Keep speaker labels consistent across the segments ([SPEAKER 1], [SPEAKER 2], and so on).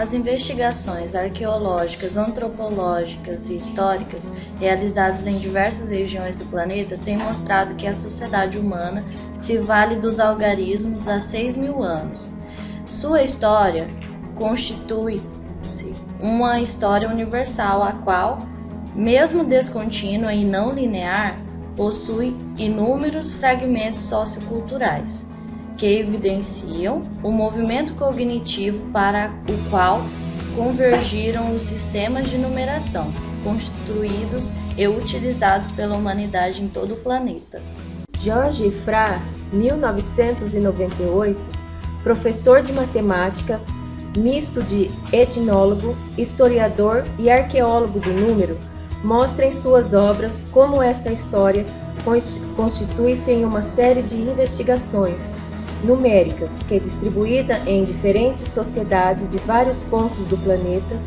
[SPEAKER 1] As investigações arqueológicas, antropológicas e históricas realizadas em diversas regiões do planeta têm mostrado que a sociedade humana se vale dos algarismos há 6.000 anos. Sua história constitui-se uma história universal, a qual, mesmo descontínua e não linear, possui inúmeros fragmentos socioculturais que evidenciam o movimento cognitivo para o qual convergiram os sistemas de numeração, construídos e utilizados pela humanidade em todo o planeta.
[SPEAKER 2] Georges Ifrah, 1998, professor de matemática, misto de etnólogo, historiador e arqueólogo do número, mostra em suas obras como essa história constitui-se em uma série de investigações numéricas que, distribuída em diferentes sociedades de vários pontos do planeta,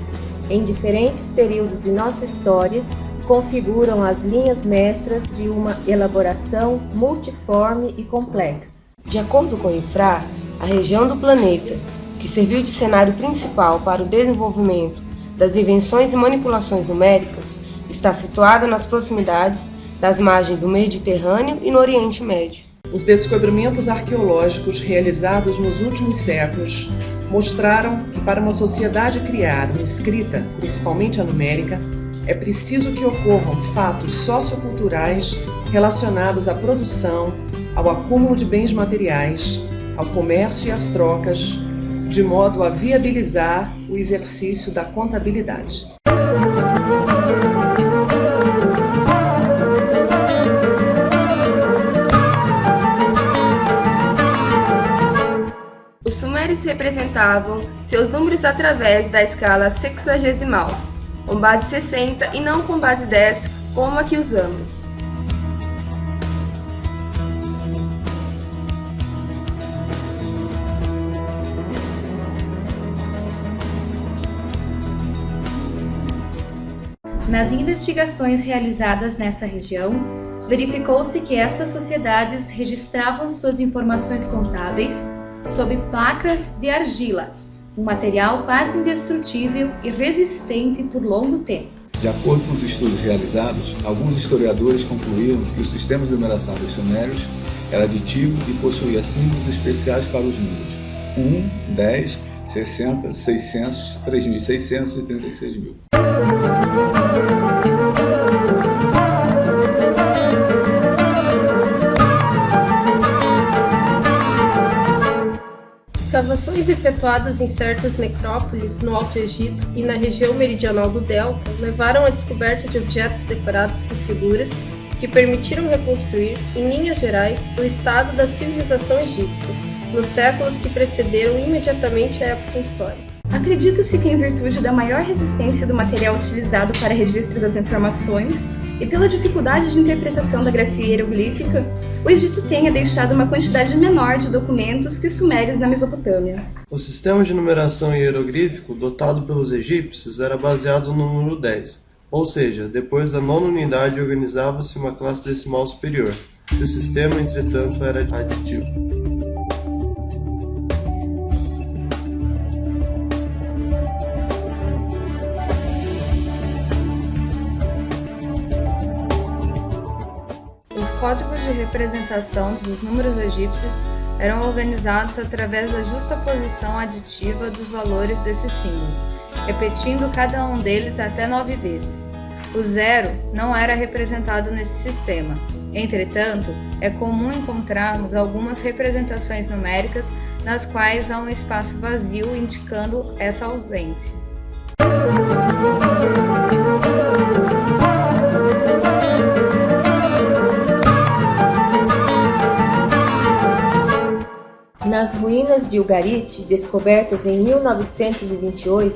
[SPEAKER 2] em diferentes períodos de nossa história, configuram as linhas mestras de uma elaboração multiforme e complexa.
[SPEAKER 3] De acordo com Ifrah, a região do planeta, que serviu de cenário principal para o desenvolvimento das invenções e manipulações numéricas, está situada nas proximidades das margens do Mediterrâneo e no Oriente Médio.
[SPEAKER 4] Os descobrimentos arqueológicos realizados nos últimos séculos mostraram que para uma sociedade criar uma escrita, principalmente a numérica, é preciso que ocorram fatos socioculturais relacionados à produção, ao acúmulo de bens materiais, ao comércio e às trocas, de modo a viabilizar o exercício da contabilidade.
[SPEAKER 5] Os sumérios representavam seus números através da escala sexagesimal, com base 60 e não com base 10, como a que usamos.
[SPEAKER 6] Nas investigações realizadas nessa região, verificou-se que essas sociedades registravam suas informações contábeis sob placas de argila, um material quase indestrutível e resistente por longo tempo.
[SPEAKER 7] De acordo com os estudos realizados, alguns historiadores concluíram que o sistema de numeração dos sumérios era aditivo e possuía símbolos especiais para os números 1, 10, 60, 600, 3.600 e 36.000.
[SPEAKER 8] Escavações efetuadas em certas necrópolis no Alto Egito e na região meridional do Delta levaram à descoberta de objetos decorados com figuras que permitiram reconstruir, em linhas gerais, o estado da civilização egípcia, nos séculos que precederam imediatamente a época histórica.
[SPEAKER 9] Acredita-se que, em virtude da maior resistência do material utilizado para registro das informações e pela dificuldade de interpretação da grafia hieroglífica, o Egito tenha deixado uma quantidade menor de documentos que os sumérios na Mesopotâmia.
[SPEAKER 10] O sistema de numeração hieroglífico dotado pelos egípcios era baseado no número 10, ou seja, depois da nona unidade organizava-se uma classe decimal superior. O sistema, entretanto, era aditivo.
[SPEAKER 5] Os códigos de representação dos números egípcios eram organizados através da justaposição aditiva dos valores desses símbolos, repetindo cada um deles até 9 vezes. O zero não era representado nesse sistema. Entretanto, é comum encontrarmos algumas representações numéricas nas quais há um espaço vazio indicando essa ausência.
[SPEAKER 2] Nas ruínas de Ugarit, descobertas em 1928,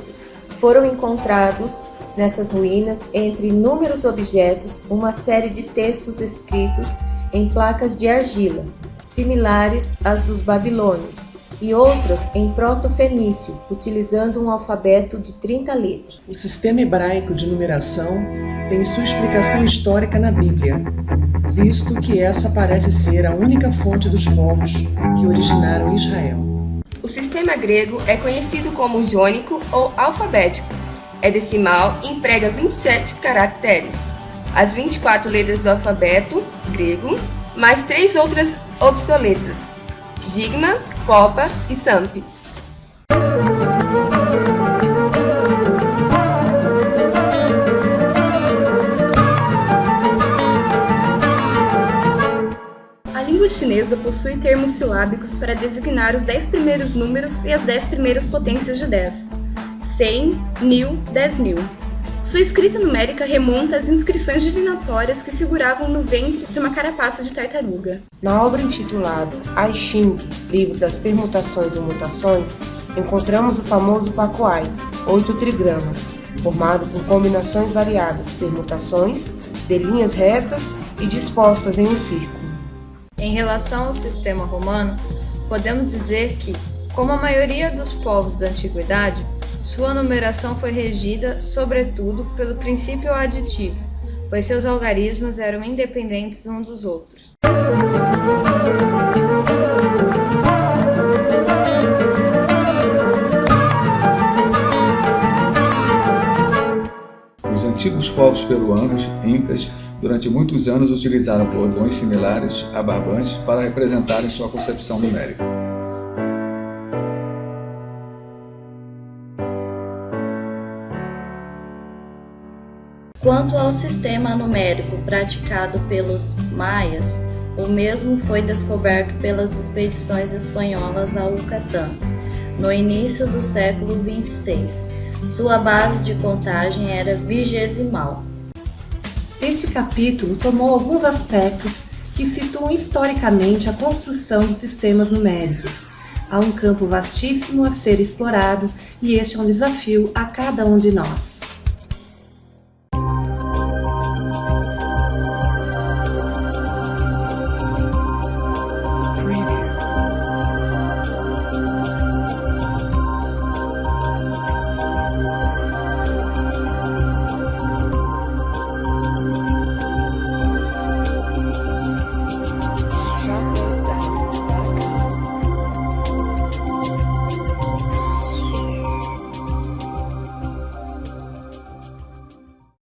[SPEAKER 2] foram encontrados nessas ruínas, entre inúmeros objetos, uma série de textos escritos em placas de argila, similares às dos babilônios, e outras em proto-fenício, utilizando um alfabeto de 30 letras.
[SPEAKER 4] O sistema hebraico de numeração tem sua explicação histórica na Bíblia, visto que essa parece ser a única fonte dos povos que originaram Israel.
[SPEAKER 3] O sistema grego é conhecido como jônico ou alfabético. É decimal e emprega 27 caracteres, as 24 letras do alfabeto grego, mais 3 outras obsoletas: digma, copa e samp.
[SPEAKER 9] A língua chinesa possui termos silábicos para designar os 10 primeiros números e as 10 primeiras potências de 10. 100, 1000, 10.000. Sua escrita numérica remonta às inscrições divinatórias que figuravam no ventre de uma carapaça de tartaruga.
[SPEAKER 3] Na obra intitulada I Ching, Livro das Permutações e Mutações, encontramos o famoso Pacoai, 8 trigramas, formado por combinações variadas, permutações, de linhas retas e dispostas em um círculo.
[SPEAKER 5] Em relação ao sistema romano, podemos dizer que, como a maioria dos povos da antiguidade, sua numeração foi regida, sobretudo, pelo princípio aditivo, pois seus algarismos eram independentes uns dos outros.
[SPEAKER 7] Os antigos povos peruanos, incas, durante muitos anos utilizaram bordões similares a barbantes para representarem sua concepção numérica.
[SPEAKER 1] Quanto ao sistema numérico praticado pelos maias, o mesmo foi descoberto pelas expedições espanholas ao Yucatán, no início do século XXVI. Sua base de contagem era vigesimal.
[SPEAKER 11] Este capítulo tomou alguns aspectos que situam historicamente a construção dos sistemas numéricos. Há um campo vastíssimo a ser explorado e este é um desafio a cada um de nós.